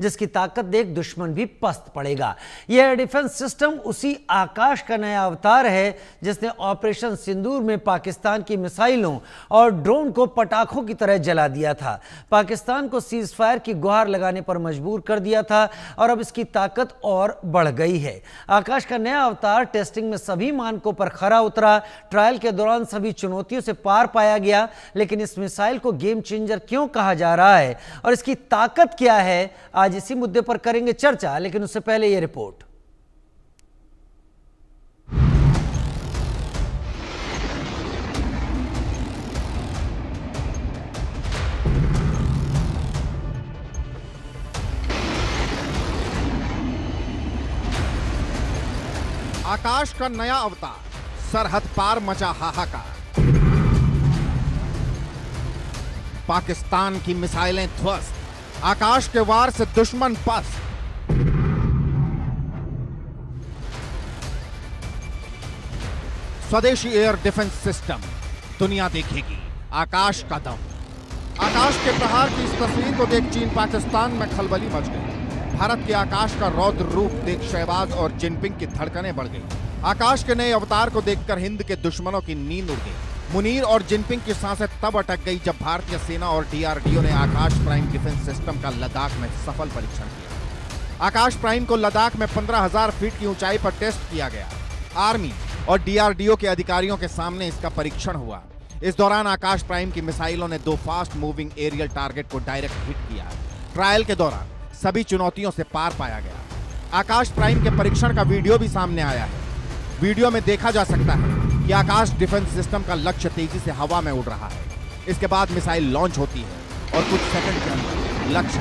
जिसकी ताकत देख दुश्मन भी पस्त पड़ेगा। यह एयर डिफेंस सिस्टम उसी आकाश का नया अवतार है जिसने ऑपरेशन सिंदूर में पाकिस्तान की मिसाइलों और ड्रोन को पटाखों की तरह जला दिया था, पाकिस्तान को सीज फायर की गुहार लगाने पर मजबूर कर दिया था और अब इसकी ताकत और बढ़ गई है। आकाश का नया अवतार टेस्टिंग में सभी मानकों पर खरा उतरा, ट्रायल के दौरान सभी चुनौतियों से पार पाया गया। लेकिन इस मिसाइल को गेम चेंजर क्यों कहा जा रहा है और इसकी ताकत क्या है, आज इसी मुद्दे पर करेंगे चर्चा। लेकिन उससे पहले यह रिपोर्ट। आकाश का नया अवतार, सरहद पार मचा हाहाकार। पाकिस्तान की मिसाइलें ध्वस्त, आकाश के वार से दुश्मन पस्त। स्वदेशी एयर डिफेंस सिस्टम, दुनिया देखेगी आकाश का दम। आकाश के प्रहार की इस तस्वीर को देख चीन पाकिस्तान में खलबली मच गई। भारत के आकाश का रौद्र रूप देख शहबाज और जिनपिंग की धड़कनें बढ़ गई। आकाश के नए अवतार को देखकर हिंद के दुश्मनों की नींद उड़ गई। मुनीर और जिनपिंग की सांसें तब अटक गई जब भारतीय सेना और डीआरडीओ ने आकाश प्राइम डिफेंस सिस्टम का लद्दाख में सफल परीक्षण किया। आकाश प्राइम को लद्दाख में 15,000 फीट की ऊंचाई पर टेस्ट किया गया। आर्मी और डीआरडीओ के अधिकारियों के सामने इसका परीक्षण हुआ। इस दौरान आकाश प्राइम की मिसाइलों ने 2 फास्ट मूविंग एरियल टारगेट को डायरेक्ट हिट किया। ट्रायल के दौरान सभी चुनौतियों से पार पाया गया। आकाश प्राइम के परीक्षण का वीडियो भी सामने आया है। वीडियो में देखा जा सकता है कि आकाश डिफेंस सिस्टम का लक्ष्य तेजी से हवा में उड़ रहा है। इसके बाद मिसाइल लॉन्च होती है और कुछ सेकंड के अंदर लक्ष्य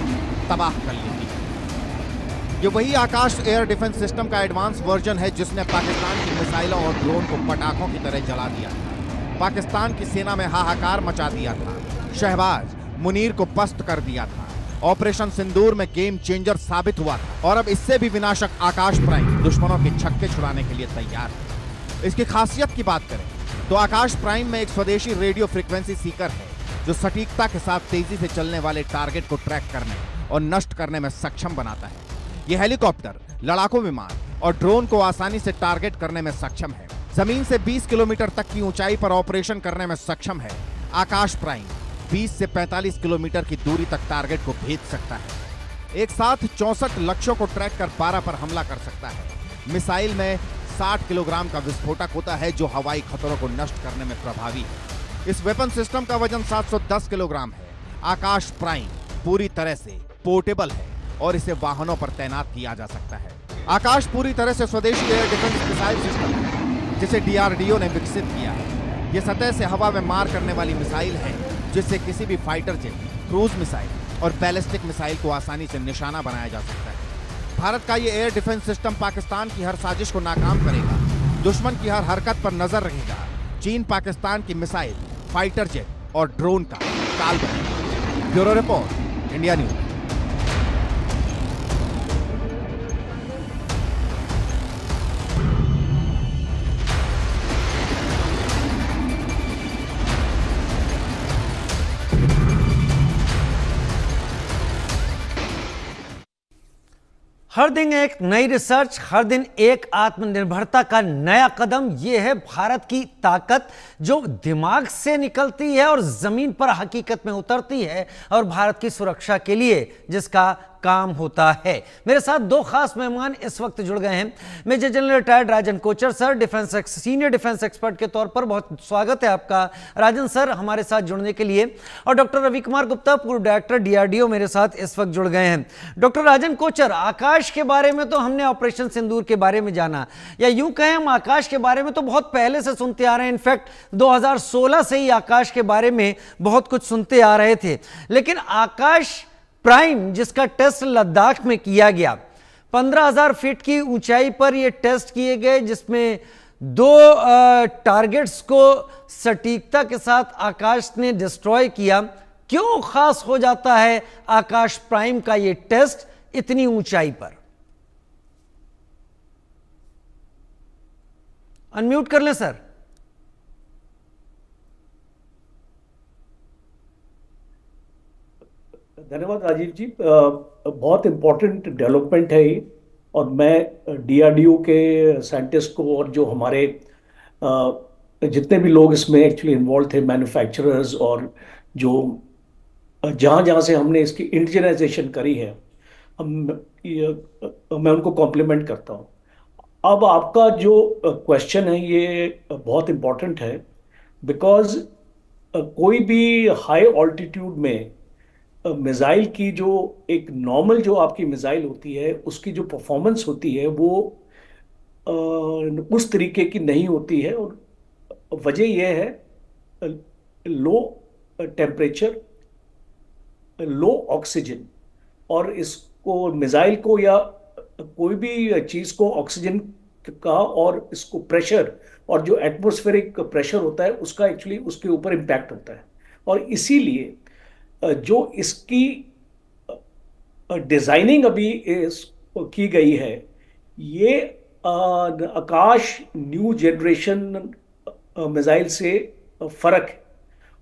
तबाह कर लेती है। ये वही आकाश एयर डिफेंस सिस्टम का एडवांस वर्जन है जिसने पाकिस्तान की मिसाइलों और ड्रोन को पटाखों की तरह जला दिया था। पाकिस्तान की सेना में हाहाकार मचा दिया था। शहबाज, मुनीर को पस्त कर दिया था। ऑपरेशन सिंदूर में गेम चेंजर साबित हुआ था और अब इससे भी विनाशक आकाश प्राइम दुश्मनों के छक्के छुड़ाने के लिए तैयार है। इसकी खासियत की बात करें तो आकाश प्राइम में एक स्वदेशी रेडियो फ्रीक्वेंसी सीकर है जो सटीकता के साथ तेजी से चलने वाले टारगेट को ट्रैक करने और नष्ट करने में सक्षम बनाता है। यह हेलीकॉप्टर, लड़ाकू विमान और ड्रोन को आसानी से टारगेट करने में सक्षम है। जमीन से 20 किलोमीटर तक की ऊंचाई पर ऑपरेशन करने में सक्षम है। आकाश प्राइम 20 से 45 किलोमीटर की दूरी तक टारगेट को भेज सकता है। एक साथ 64 लक्ष्यों को ट्रैक कर पारा पर हमला कर सकता है। मिसाइल में 60 किलोग्राम का विस्फोटक होता है जो हवाई खतरों को नष्ट करने में प्रभावी है। इस वेपन सिस्टम का वजन 710 किलोग्राम है। आकाश प्राइम पूरी तरह से पोर्टेबल है और इसे वाहनों पर तैनात किया जा सकता है। आकाश पूरी तरह से स्वदेशी एयर डिफेंस मिसाइल सिस्टम है जिसे डीआरडीओ ने विकसित किया है। यह सतह से हवा में मार करने वाली मिसाइल है जिससे किसी भी फाइटर जेट, क्रूज मिसाइल और बैलिस्टिक मिसाइल को आसानी से निशाना बनाया जा सकता है। भारत का ये एयर डिफेंस सिस्टम पाकिस्तान की हर साजिश को नाकाम करेगा, दुश्मन की हर हरकत पर नजर रखेगा। चीन पाकिस्तान की मिसाइल, फाइटर जेट और ड्रोन का काल बनेगा। Bureau report, India news. हर दिन एक नई रिसर्च, हर दिन एक आत्मनिर्भरता का नया कदम। यह है भारत की ताकत जो दिमाग से निकलती है और जमीन पर हकीकत में उतरती है और भारत की सुरक्षा के लिए जिसका काम होता है। मेरे साथ 2 खास मेहमान इस वक्त जुड़ गए हैं। Major general retired Rajan Kochar sir, senior defence expert के तौर पर बहुत स्वागत है आपका राजन सर हमारे साथ जुड़ने के लिए। और डॉक्टर रवि कुमार गुप्ता, पूर्व डायरेक्टर डीआरडीओ, मेरे साथ इस वक्त जुड़ गए हैं। डॉक्टर राजन कोचर, आकाश के बारे में तो हमने ऑपरेशन सिंदूर के बारे में जाना, या यूं कहें हम आकाश के बारे में तो बहुत पहले से सुनते आ रहे हैं। इनफैक्ट 2016 से ही आकाश के बारे में बहुत कुछ सुनते आ रहे थे। लेकिन आकाश प्राइम जिसका टेस्ट लद्दाख में किया गया, 15,000 फीट की ऊंचाई पर यह टेस्ट किए गए जिसमें 2 टारगेट्स को सटीकता के साथ आकाश ने डिस्ट्रॉय किया। क्यों खास हो जाता है आकाश प्राइम का यह टेस्ट इतनी ऊंचाई पर? अनम्यूट कर लें सर। धन्यवाद राजीव जी। बहुत इम्पोर्टेंट डेवलपमेंट है ये। और मैं डीआरडीओ के साइंटिस्ट को और जो हमारे जितने भी लोग इसमें एक्चुअली इन्वॉल्व थे, मैन्युफैक्चरर्स और जो जहाँ जहाँ से हमने इसकी इंडिजिनाइजेशन करी है, हम मैं उनको कॉम्प्लीमेंट करता हूँ। अब आपका जो क्वेश्चन है ये बहुत इम्पोर्टेंट है, बिकॉज कोई भी हाई ऑल्टीट्यूड में मिसाइल की जो एक नॉर्मल जो आपकी मिसाइल होती है उसकी जो परफॉर्मेंस होती है वो उस तरीके की नहीं होती है। और वजह यह है लो टेम्परेचर, लो ऑक्सीजन। और इसको मिसाइल को या कोई भी चीज को ऑक्सीजन का और इसको प्रेशर और जो एटमॉस्फेरिक प्रेशर होता है उसका एक्चुअली उसके ऊपर इम्पैक्ट होता है। और इसीलिए जो इसकी डिजाइनिंग अभी की गई है ये आकाश न्यू जनरेशन मिसाइल से फर्क है।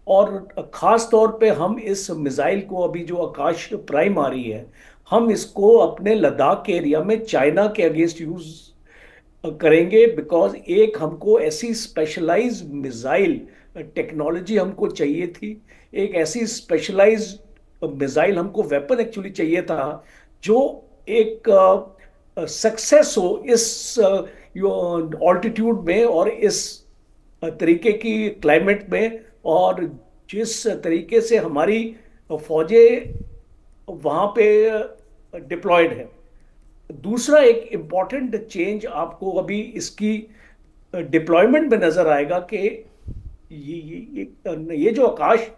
और खास तौर पे हम इस मिसाइल को अभी जो आकाश प्राइम आ रही है हम इसको अपने लद्दाख के एरिया में चाइना के अगेंस्ट यूज करेंगे, बिकॉज एक हमको ऐसी स्पेशलाइज मिसाइल टेक्नोलॉजी हमको चाहिए थी, एक ऐसी स्पेशलाइज मिसाइल हमको वेपन एक्चुअली चाहिए था जो एक सक्सेस हो इस ऑल्टीट्यूड में और इस तरीके की क्लाइमेट में, और जिस तरीके से हमारी फौजें वहाँ पे डिप्लॉयड है। दूसरा एक इम्पॉर्टेंट चेंज आपको अभी इसकी डिप्लॉयमेंट में नजर आएगा कि ये जो आकाश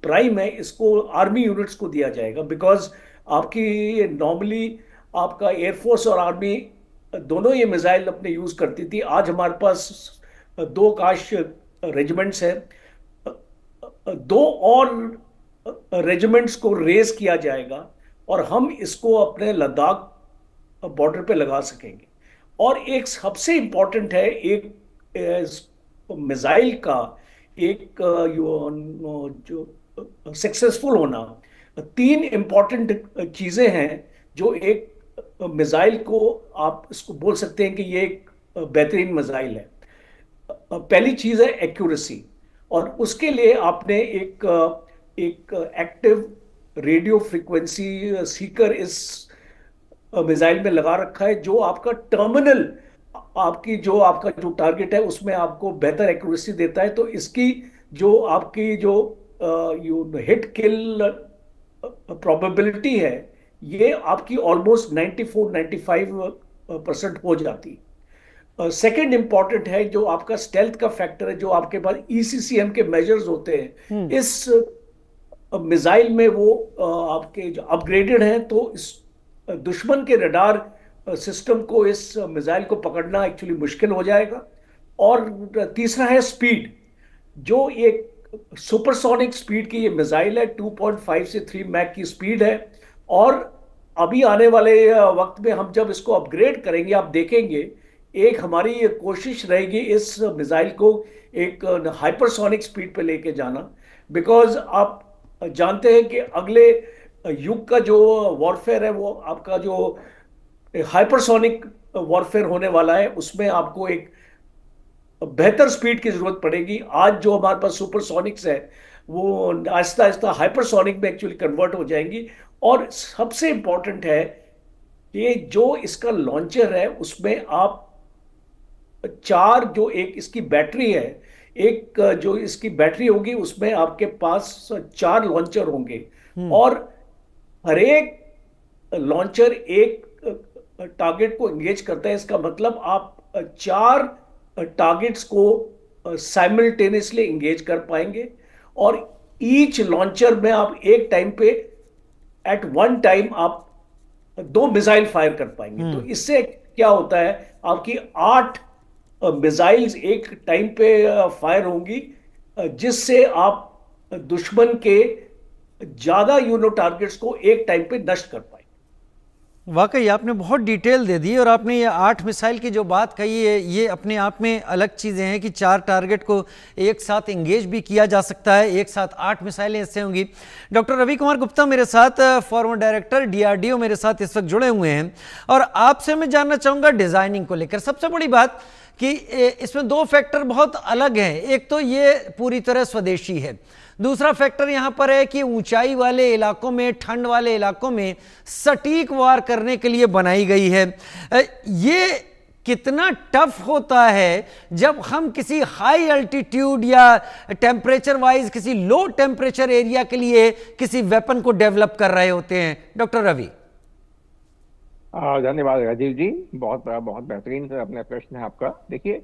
प्राइम है इसको आर्मी यूनिट्स को दिया जाएगा, बिकॉज आपकी नॉर्मली आपका एयरफोर्स और आर्मी दोनों ये मिसाइल अपने यूज करती थी। आज हमारे पास 2 आकाश रेजिमेंट्स हैं, 2 और रेजिमेंट्स को रेज किया जाएगा और हम इसको अपने लद्दाख बॉर्डर पे लगा सकेंगे। और एक सबसे इंपॉर्टेंट है एक मिसाइल का एक जो सक्सेसफुल होना, 3 इंपॉर्टेंट चीजें हैं जो एक मिसाइल को आप इसको बोल सकते हैं कि ये एक बेहतरीन मिसाइल है। पहली चीज है एक्यूरेसी, और उसके लिए आपने एक एक्टिव रेडियो फ्रीक्वेंसी सीकर इस मिसाइल में लगा रखा है जो आपका टर्मिनल आपका जो टारगेट है उसमें आपको बेहतर एक्यूरेसी देता है। तो इसकी जो आपकी जो हिट किल प्रोबेबिलिटी है ये आपकी ऑलमोस्ट 94-95% हो जाती है। सेकेंड इंपॉर्टेंट है जो आपका स्टेल्थ का फैक्टर है, जो आपके पास ईसीसीएम के मेजर्स होते हैं इस मिसाइल में वो आपके जो अपग्रेडेड हैं, तो इस दुश्मन के रडार सिस्टम को इस मिसाइल को पकड़ना एक्चुअली मुश्किल हो जाएगा। और तीसरा है स्पीड, जो एक सुपरसोनिक स्पीड की ये मिसाइल है, 2.5 से 3 मैक की स्पीड है। और अभी आने वाले वक्त में हम जब इसको अपग्रेड करेंगे आप देखेंगे एक हमारी ये कोशिश रहेगी इस मिसाइल को एक हाइपरसोनिक स्पीड पे लेके जाना, बिकॉज आप जानते हैं कि अगले युग का जो वॉरफेयर है वो आपका जो हाइपरसोनिक वॉरफेयर होने वाला है, उसमें आपको एक बेहतर स्पीड की जरूरत पड़ेगी। आज जो हमारे पास सुपरसोनिक्स है वो आहिस्ता आहिस्ता हाइपरसोनिक में एक्चुअली कन्वर्ट हो जाएंगी। और सबसे इंपॉर्टेंट है कि जो इसका लॉन्चर है उसमें आप 4 जो एक इसकी बैटरी है, एक जो इसकी बैटरी होगी उसमें आपके पास 4 लॉन्चर होंगे, और हर एक लॉन्चर एक टारगेट को एंगेज करता है। इसका मतलब आप 4 टारगेट्स को साइमल्टेनियसली एंगेज कर पाएंगे, और ईच लॉन्चर में आप एक टाइम पे एट वन टाइम आप 2 मिसाइल फायर कर पाएंगे। तो इससे क्या होता है आपकी 8 मिसाइल्स एक टाइम पे फायर होंगी, जिससे आप दुश्मन के ज्यादा टारगेट्स को एक टाइम पे नष्ट कर पाएंगे। वाकई आपने बहुत डिटेल दे दी, और आपने ये 8 मिसाइल की जो बात कही है, ये अपने आप में अलग चीज़ें हैं कि 4 टारगेट को एक साथ एंगेज भी किया जा सकता है, एक साथ 8 मिसाइलें इससे होंगी। डॉक्टर रवि कुमार गुप्ता मेरे साथ, फॉर्मर डायरेक्टर DRDO, मेरे साथ इस वक्त जुड़े हुए हैं, और आपसे मैं जानना चाहूँगा डिज़ाइनिंग को लेकर। सबसे बड़ी बात कि इसमें 2 फैक्टर बहुत अलग हैं। एक तो ये पूरी तरह स्वदेशी है, दूसरा फैक्टर यहां पर है कि ऊंचाई वाले इलाकों में, ठंड वाले इलाकों में सटीक वार करने के लिए बनाई गई है। ये कितना टफ होता है जब हम किसी हाई अल्टीट्यूड या टेम्परेचर वाइज किसी लो टेम्परेचर एरिया के लिए किसी वेपन को डेवलप कर रहे होते हैं। डॉक्टर रवि। धन्यवाद राजीव जी, बहुत बहुत बेहतरीन अपना प्रश्न है आपका। देखिए,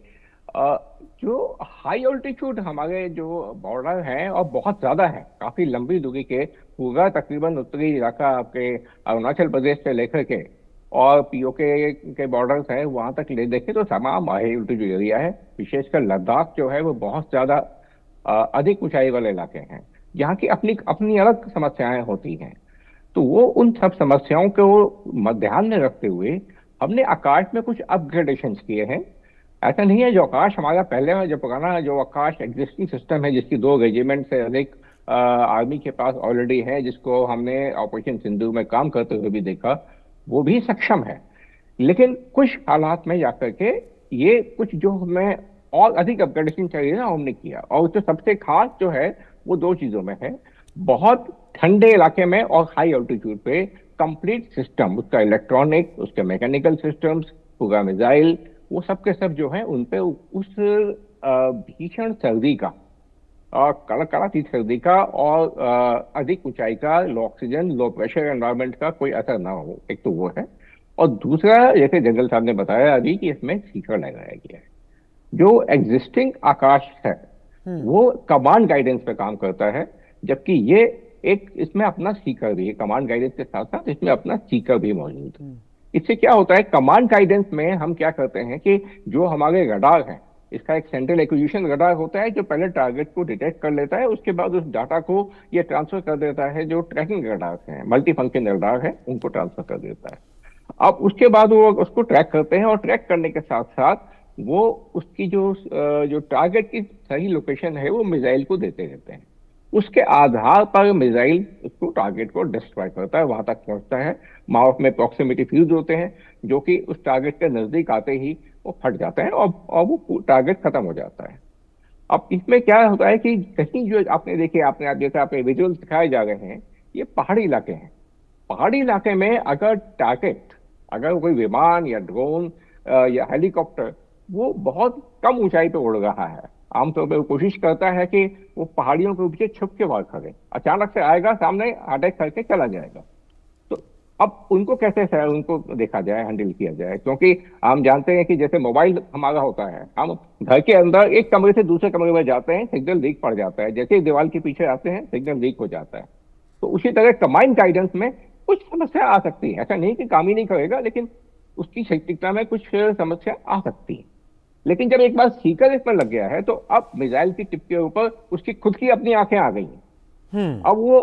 जो हाई ऑल्टीट्यूड हमारे जो बॉर्डर हैं और बहुत ज्यादा है, काफी लंबी दूरी के, पूरा तकरीबन उत्तरी इलाका आपके अरुणाचल प्रदेश से लेकर के और POK के बॉर्डर्स हैं वहां तक ले देखें तो तमाम हाई ऑल्टीट्यूड एरिया है। विशेषकर लद्दाख जो है वो बहुत ज्यादा अधिक ऊंचाई वाले इलाके हैं, यहाँ की अपनी अपनी अलग समस्याएं होती हैं। तो वो उन सब समस्याओं को ध्यान में रखते हुए हमने आकाश में कुछ अपग्रेडेशन किए हैं। ऐसा नहीं है जो आकाश हमारा पहले में जो पुराना जो आकाश एग्जिस्टिंग सिस्टम है, जिसकी 2 रेजिमेंट से अधिक आर्मी के पास ऑलरेडी है, जिसको हमने ऑपरेशन सिंधु में काम करते हुए भी देखा, वो भी सक्षम है। लेकिन कुछ हालात में जाकर के ये कुछ जो हमें और अधिक अपग्रेडेशन चाहिए ना, हमने किया। और जो सबसे खास जो है वो 2 चीजों में है। बहुत ठंडे इलाके में और हाई ऑल्टीट्यूड पे कंप्लीट सिस्टम, उसका इलेक्ट्रॉनिक, उसके मैकेनिकल सिस्टम्स, पूरा मिसाइल, वो सब के सब जो है उन पे उस भीषण सर्दी का और कड़ाकी सर्दी का और अधिक ऊंचाई का, लो ऑक्सीजन, लो प्रेशर एनवायरनमेंट का कोई असर ना हो। एक तो वो है, और दूसरा जैसे जंगल साहब ने बताया अभी कि इसमें सीकर लगाया गया है। जो एग्जिस्टिंग आकाश है वो कमांड गाइडेंस पे काम करता है, जबकि ये एक इसमें अपना सीकर भी है। कमांड गाइडेंस के साथ साथ इसमें अपना सीकर भी मौजूद है। इससे क्या होता है, कमांड गाइडेंस में हम क्या करते हैं कि जो हमारे रडार हैं, इसका एक सेंट्रल एक्विजिशन रडार होता है जो पहले टारगेट को डिटेक्ट कर लेता है, उसके बाद उस डाटा को ये ट्रांसफर कर देता है। जो ट्रैकिंग रडार हैं, मल्टी फंक्शन रडार है, उनको ट्रांसफर कर देता है। अब उसके बाद वो उसको ट्रैक करते हैं, और ट्रैक करने के साथ साथ वो उसकी जो टारगेट की सही लोकेशन है वो मिसाइल को देते रहते हैं। उसके आधार पर मिसाइल उसको टारगेट को डिस्ट्रॉय करता है, वहां तक पहुंचता है। माउथ में प्रॉक्सिमिटी फ्यूज होते हैं जो कि उस टारगेट के नजदीक आते ही वो फट जाते हैं और वो टारगेट खत्म हो जाता है। अब इसमें क्या होता है कि कहीं जो आपने देखे, आपने जैसे आपने विजुअल्स दिखाए जा रहे हैं, ये पहाड़ी इलाके हैं। पहाड़ी इलाके में अगर टारगेट, अगर कोई विमान या ड्रोन या हेलीकॉप्टर वो बहुत कम ऊंचाई पे उड़ रहा है, आमतौर पर वो कोशिश करता है कि वो पहाड़ियों के पीछे छुप के वार करे, अचानक से आएगा सामने, अटैक करके चला जाएगा। तो अब उनको कैसे उनको देखा जाए, हैंडल किया जाए, क्योंकि हम जानते हैं कि जैसे मोबाइल हमारा होता है, हम घर के अंदर एक कमरे से दूसरे कमरे में जाते हैं, सिग्नल लीक पड़ जाता है, जैसे ही दीवार के पीछे आते हैं सिग्नल लीक हो जाता है। तो उसी तरह कमांड गाइडेंस में कुछ समस्या आ सकती है। ऐसा नहीं कि काम ही नहीं करेगा, लेकिन उसकी सटीकता में कुछ समस्या आ सकती है। लेकिन जब एक बार सीकर इस पर लग गया है तो अब मिसाइल की टिप के ऊपर उसकी खुद की अपनी आंखें आ गई हैं। अब वो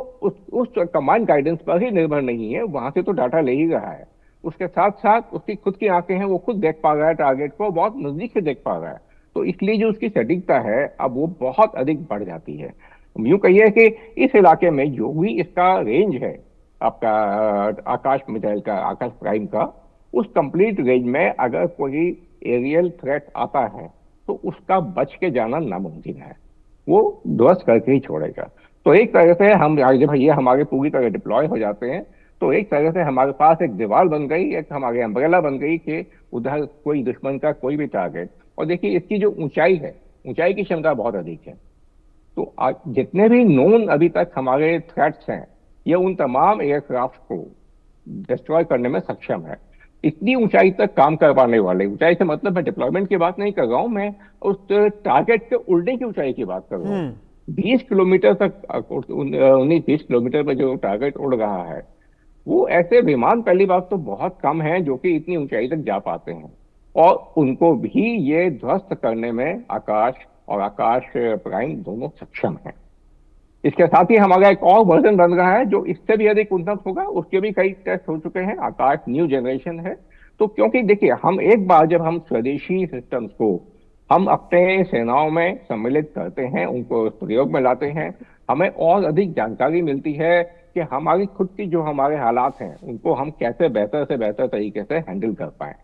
उस कमांड गाइडेंस पर ही निर्भर नहीं है, वहां से तो डाटा ले ही रहा है, उसके साथ साथ उसकी खुद की आंखें हैं, वो खुद देख पा रहा है, टारगेट को बहुत नजदीक से देख पा रहा है। तो इसलिए जो उसकी सटीकता है अब वो बहुत अधिक बढ़ जाती है। यूं कहिए कि इस इलाके में जो भी इसका रेंज है आपका आकाश मिसाइल का, आकाश प्राइम का, उस कंप्लीट रेंज में अगर कोई एरियल थ्रेट आता है तो उसका बच के जाना नामुमकिन है, वो ध्वस्त करके ही छोड़ेगा। तो एक तरह से हम जब ये हमारे पूरी तरह डिप्लॉय हो जाते हैं तो एक तरह से हमारे पास एक दीवार बन गई, एक हमारे अम्ब्रेला बन गई कि उधर कोई दुश्मन का कोई भी टारगेट। और देखिए इसकी जो ऊंचाई है, ऊंचाई की क्षमता बहुत अधिक है। तो जितने भी नोन अभी तक हमारे थ्रेट्स हैं, ये उन तमाम एयरक्राफ्ट को डिस्ट्रॉय करने में सक्षम है। इतनी ऊंचाई तक काम कर पाने वाले, ऊंचाई से मतलब मैं डिप्लॉयमेंट की बात नहीं कर रहा हूं, मैं उस टारगेट के उड़ने की ऊंचाई की बात कर रहा हूं। 20 किलोमीटर तक, 19-20 किलोमीटर पर जो टारगेट उड़ रहा है, वो ऐसे विमान पहली बात तो बहुत कम है जो कि इतनी ऊंचाई तक जा पाते हैं, और उनको भी ये ध्वस्त करने में आकाश और आकाश प्राइम दोनों सक्षम हैं। इसके साथ ही हमारा एक और वर्जन बन रहा है जो इससे भी अधिक उन्नत होगा, उसके भी कई टेस्ट हो चुके हैं। आकाश न्यू जनरेशन है। तो क्योंकि देखिए, हम एक बार जब हम स्वदेशी सिस्टम्स को हम अपने सेनाओं में सम्मिलित करते हैं, उनको प्रयोग में लाते हैं, हमें और अधिक जानकारी मिलती है कि हमारी खुद की जो हमारे हालात हैं उनको हम कैसे बेहतर से बेहतर तरीके से हैंडल कर पाए।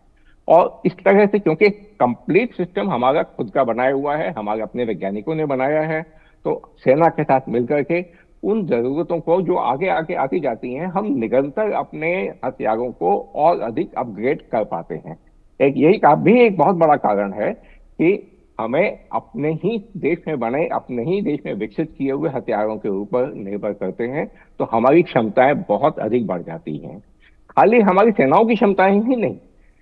और इस तरह से, क्योंकि कंप्लीट सिस्टम हमारा खुद का बनाया हुआ है, हमारे अपने वैज्ञानिकों ने बनाया है, तो सेना के साथ मिलकर के उन जरूरतों को जो आगे आगे आती जाती हैं, हम निरंतर अपने हथियारों को और अधिक अपग्रेड कर पाते हैं। एक यही का भी एक बहुत बड़ा कारण है कि हमें अपने ही देश में बने, अपने ही देश में विकसित किए हुए हथियारों के ऊपर निर्भर करते हैं, तो हमारी क्षमताएं बहुत अधिक बढ़ जाती हैं। खाली हमारी सेनाओं की क्षमताएं ही नहीं,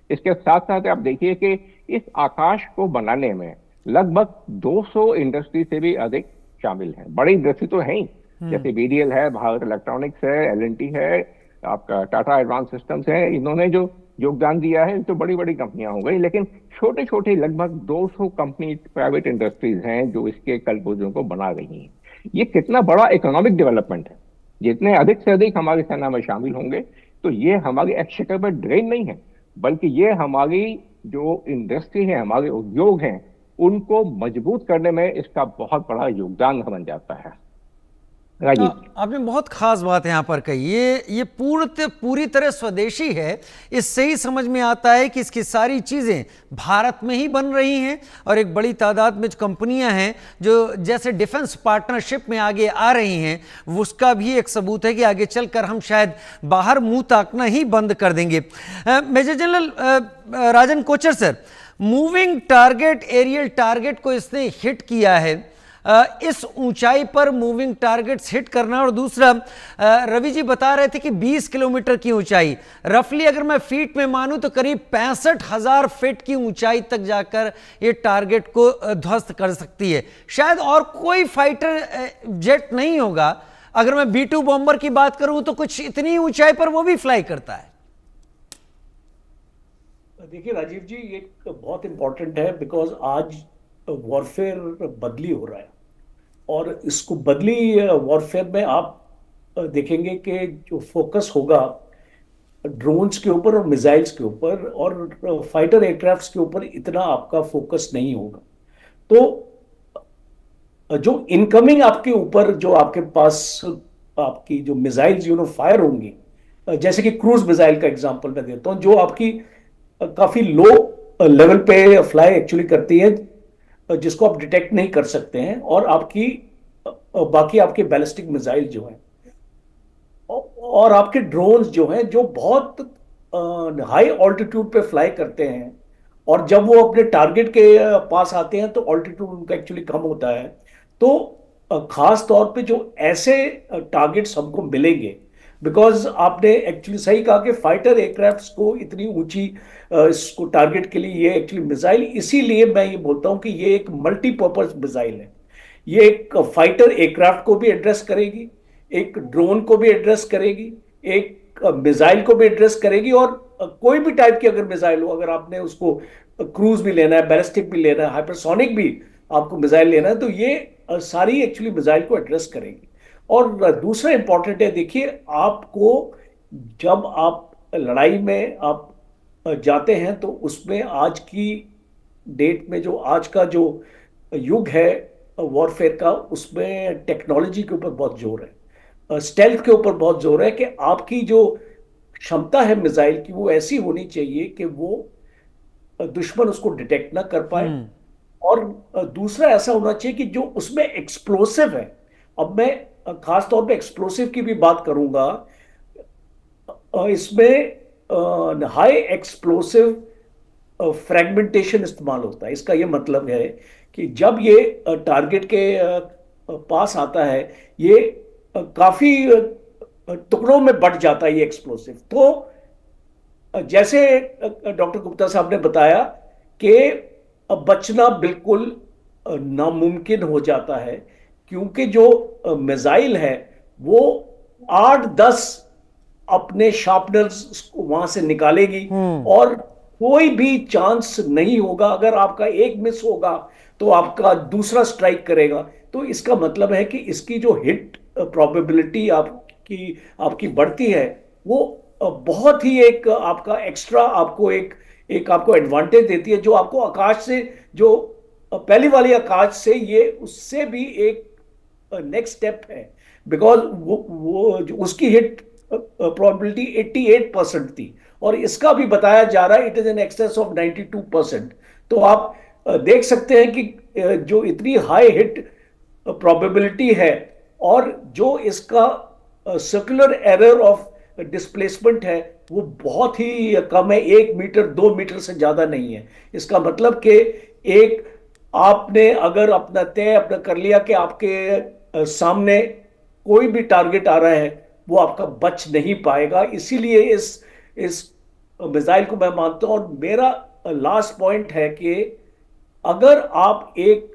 इसके साथ साथ आप देखिए कि इस आकाश को बनाने में लगभग 200 इंडस्ट्री से भी अधिक शामिल हैं। बड़ी इंडस्ट्री तो है ही, जैसे बीडीएल है, भारत इलेक्ट्रॉनिक्स है, एलएनटी है, आपका टाटा एडवांस सिस्टम्स है। इन्होंने जो योगदान दिया है तो बड़ी बड़ी कंपनियां हो गई, लेकिन छोटे छोटे लगभग 200 कंपनी, प्राइवेट इंडस्ट्रीज हैं जो इसके कलपुर्जों को बना रही हैं। ये कितना बड़ा इकोनॉमिक डेवलपमेंट है। जितने अधिक से अधिक हमारी सेना में शामिल होंगे, तो ये हमारी एक्सचेकर पर ड्रेन नहीं है, बल्कि ये हमारी जो इंडस्ट्री है, हमारे उद्योग हैं, उनको मजबूत करने में इसका बहुत बड़ा योगदान बन जाता है। राजीव, आपने बहुत खास बात यहाँ पर कही। ये पूरी तरह स्वदेशी है। इससे ही समझ में आता है कि इसकी सारी चीज़ें भारत में ही बन रही हैं, और एक बड़ी तादाद में जो कंपनियां हैं जो जैसे डिफेंस पार्टनरशिप में आगे आ रही हैं, उसका भी एक सबूत है कि आगे चलकर हम शायद बाहर मुंह ताकना ही बंद कर देंगे। Major general Rajan Kochar sir, moving target, aerial target को इसने हिट किया है। इस ऊंचाई पर मूविंग टारगेट्स हिट करना, और दूसरा रवि जी बता रहे थे कि 20 किलोमीटर की ऊंचाई, रफली अगर मैं फीट में मानूं तो करीब 65,000 फीट की ऊंचाई तक जाकर ये टारगेट को ध्वस्त कर सकती है। शायद और कोई फाइटर जेट नहीं होगा। अगर मैं B-2 बॉम्बर की बात करूं तो कुछ इतनी ऊंचाई पर वो भी फ्लाई करता है। देखिए राजीव जी, ये बहुत इंपॉर्टेंट है, बिकॉज आज वॉरफेयर बदली हो रहा है, और इसको बदली वॉरफेयर में आप देखेंगे कि जो फोकस होगा ड्रोन्स के ऊपर और मिसाइल्स के ऊपर और फाइटर एयरक्राफ्ट्स के ऊपर इतना आपका फोकस नहीं होगा। तो जो इनकमिंग आपके ऊपर जो आपके पास आपकी जो मिसाइल्स फायर होंगी, जैसे कि क्रूज मिसाइल का एग्जांपल मैं देता हूं, जो आपकी काफी लो लेवल पे फ्लाई एक्चुअली करती है, जिसको आप डिटेक्ट नहीं कर सकते हैं, और आपकी बाकी आपके बैलिस्टिक मिसाइल जो हैं और आपके ड्रोन्स जो हैं, जो बहुत हाई ऑल्टीट्यूड पे फ्लाई करते हैं, और जब वो अपने टारगेट के पास आते हैं तो ऑल्टीट्यूड उनका एक्चुअली कम होता है। तो खास तौर पे जो ऐसे टारगेट्स हमको मिलेंगे, बिकॉज आपने एक्चुअली सही कहा कि फाइटर एयरक्राफ्ट्स को इतनी ऊंची इसको टारगेट के लिए ये एक्चुअली मिसाइल, इसीलिए मैं ये बोलता हूं कि ये एक मल्टीपर्पज मिसाइल है। ये एक फाइटर एयरक्राफ्ट को भी एड्रेस करेगी, एक ड्रोन को भी एड्रेस करेगी, एक मिसाइल को भी एड्रेस करेगी, और कोई भी टाइप की अगर मिसाइल हो, अगर आपने उसको क्रूज भी लेना है, बैलिस्टिक भी लेना है, हाइपरसोनिक भी आपको मिसाइल लेना है, तो ये सारी एक्चुअली मिसाइल को एड्रेस करेगी। और दूसरा इंपॉर्टेंट है, देखिए आपको जब आप लड़ाई में आप जाते हैं तो उसमें आज की डेट में जो आज का जो युग है वॉरफेयर का, उसमें टेक्नोलॉजी के ऊपर बहुत जोर है, स्टेल्थ के ऊपर बहुत जोर है, कि आपकी जो क्षमता है मिसाइल की वो ऐसी होनी चाहिए कि वो दुश्मन उसको डिटेक्ट ना कर पाए, और दूसरा ऐसा होना चाहिए कि जो उसमें एक्सप्लोसिव है। अब मैं खास तौर पे एक्सप्लोसिव की भी बात करूंगा, इसमें हाई एक्सप्लोसिव फ्रेगमेंटेशन इस्तेमाल होता है। इसका ये मतलब है कि जब ये टारगेट के पास आता है, ये काफी टुकड़ों में बट जाता है ये एक्सप्लोसिव। तो जैसे डॉक्टर गुप्ता साहब ने बताया कि बचना बिल्कुल नामुमकिन हो जाता है, क्योंकि जो मिसाइल है वो 8-10 अपने शार्पनर्स वहां से निकालेगी, और कोई भी चांस नहीं होगा, अगर आपका एक मिस होगा तो आपका दूसरा स्ट्राइक करेगा। तो इसका मतलब है कि इसकी जो हिट प्रोबेबिलिटी आपकी बढ़ती है, वो बहुत ही एक आपका एक्स्ट्रा आपको एक आपको एडवांटेज देती है, जो आपको आकाश से, जो पहली वाली आकाश से ये उससे भी एक नेक्स्ट स्टेप है। बिकॉज वो उसकी हिट प्रोबेबिलिटी 88% थी, और इसका भी बताया जा रहा है it is in excess of 92%। तो आप देख सकते हैं कि जो इतनी हाई हिट प्रोबेबिलिटी है, और जो इसका सर्कुलर एरर ऑफ डिस्प्लेसमेंट है वो बहुत ही कम है, 1 मीटर 2 मीटर से ज्यादा नहीं है। इसका मतलब कि एक आपने अगर अपना कर लिया कि आपके सामने कोई भी टारगेट आ रहा है, वो आपका बच नहीं पाएगा। इसीलिए इस मिसाइल को मैं मानता हूं। और मेरा लास्ट पॉइंट है कि अगर आप एक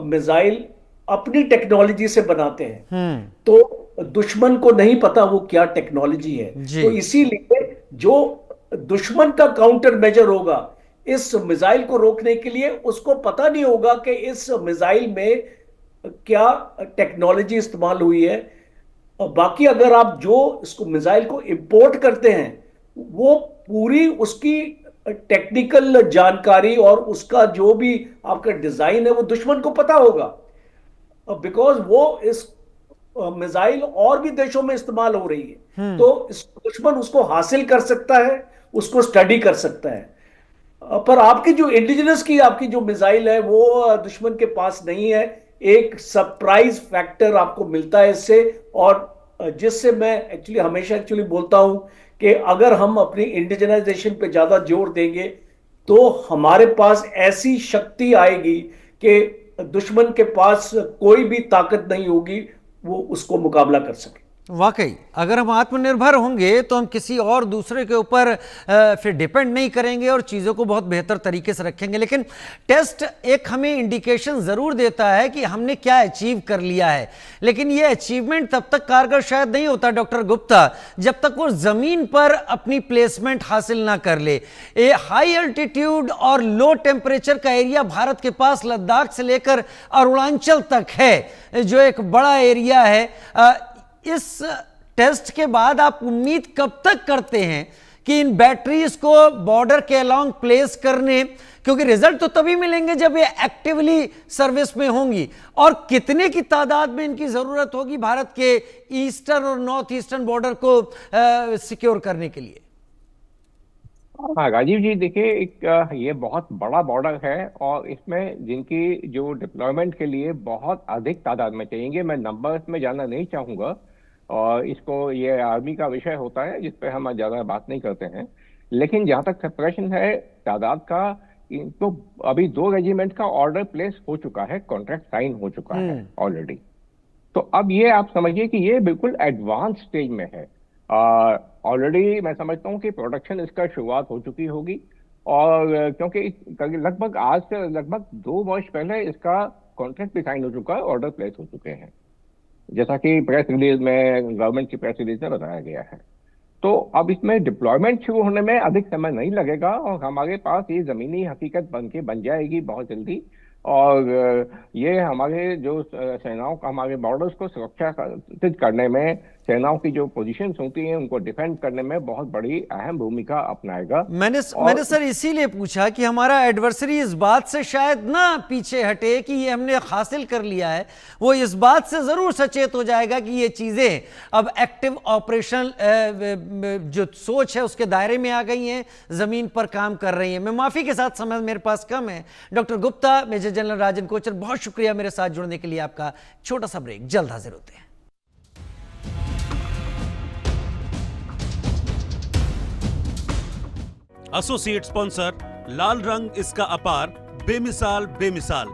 मिसाइल अपनी टेक्नोलॉजी से बनाते हैं तो दुश्मन को नहीं पता वो क्या टेक्नोलॉजी है। तो इसीलिए जो दुश्मन का काउंटर मेजर होगा इस मिसाइल को रोकने के लिए, उसको पता नहीं होगा कि इस मिसाइल में क्या टेक्नोलॉजी इस्तेमाल हुई है। बाकी अगर आप जो इसको मिसाइल को इंपोर्ट करते हैं, वो पूरी उसकी टेक्निकल जानकारी और उसका जो भी आपका डिजाइन है वो दुश्मन को पता होगा, बिकॉज वो इस मिसाइल और भी देशों में इस्तेमाल हो रही है। तो दुश्मन उसको हासिल कर सकता है, उसको स्टडी कर सकता है। पर आपकी जो इंडिजिनस की आपकी जो मिसाइल है वो दुश्मन के पास नहीं है। एक सरप्राइज फैक्टर आपको मिलता है इससे, और जिससे मैं हमेशा बोलता हूं कि अगर हम अपनी इंडिजिनाइजेशन पे ज्यादा जोर देंगे तो हमारे पास ऐसी शक्ति आएगी कि दुश्मन के पास कोई भी ताकत नहीं होगी वो उसको मुकाबला कर सके। वाकई अगर हम आत्मनिर्भर होंगे तो हम किसी और दूसरे के ऊपर फिर डिपेंड नहीं करेंगे और चीज़ों को बहुत बेहतर तरीके से रखेंगे। लेकिन टेस्ट एक हमें इंडिकेशन ज़रूर देता है कि हमने क्या अचीव कर लिया है, लेकिन ये अचीवमेंट तब तक कारगर शायद नहीं होता डॉक्टर गुप्ता जब तक वो ज़मीन पर अपनी प्लेसमेंट हासिल ना कर ले। ये हाई अल्टीट्यूड और लो टेम्परेचर का एरिया भारत के पास लद्दाख से लेकर अरुणाचल तक है, जो एक बड़ा एरिया है। इस टेस्ट के बाद आप उम्मीद कब तक करते हैं कि इन बैटरीज को बॉर्डर के अलोंग प्लेस करने, क्योंकि रिजल्ट तो तभी मिलेंगे जब ये एक्टिवली सर्विस में होंगी, और कितने की तादाद में इनकी जरूरत होगी भारत के ईस्टर्न और नॉर्थ ईस्टर्न बॉर्डर को सिक्योर करने के लिए? हाँ राजीव जी, देखिए ये बहुत बड़ा बॉर्डर है और इसमें जिनकी जो डिप्लॉयमेंट के लिए बहुत अधिक तादाद में चाहिए, मैं नंबर्स में जाना नहीं चाहूँगा और इसको ये आर्मी का विषय होता है जिस पे हम ज़्यादा बात नहीं करते हैं। लेकिन जहाँ तक सेपरेशन है तादाद का, इनको अभी 2 रेजिमेंट का ऑर्डर प्लेस हो चुका है, कॉन्ट्रैक्ट साइन हो चुका है ऑलरेडी। तो अब ये आप समझिए कि ये बिल्कुल एडवांस स्टेज में है। ऑलरेडी मैं समझता हूँ कि प्रोडक्शन इसका शुरुआत हो चुकी होगी, और क्योंकि लगभग आज से लगभग 2 वर्ष पहले इसका कॉन्ट्रैक्ट भी साइन हो चुका है, ऑर्डर प्लेस हो चुके हैं, जैसा कि प्रेस रिलीज में, गवर्नमेंट की प्रेस रिलीज में बताया गया है। तो अब इसमें डिप्लॉयमेंट शुरू होने में अधिक समय नहीं लगेगा और हमारे पास ये जमीनी हकीकत बन जाएगी बहुत जल्दी। और ये हमारे जो सेनाओं का, हमारे बॉर्डर्स को सुरक्षित करने में, सेनाओं की जो पोजीशंस होती हैं उनको डिफेंड करने में बहुत बड़ी अहम भूमिका अपनाएगा। मैंने सर इसीलिए पूछा कि हमारा एडवर्सरी इस बात से शायद ना पीछे हटे कि ये हमने हासिल कर लिया है, वो इस बात से जरूर सचेत हो जाएगा कि ये चीजें अब एक्टिव ऑपरेशन जो सोच है उसके दायरे में आ गई हैं, जमीन पर काम कर रही हैं। मैं माफी के साथ समय मेरे पास कम है। Doctor Gupta, major general Rajan Kochhar, बहुत शुक्रिया मेरे साथ जुड़ने के लिए। आपका छोटा सा ब्रेक, जल्द हाजिर होते हैं। एसोसिएट स्पॉन्सर, लाल रंग इसका अपार, बेमिसाल बेमिसाल।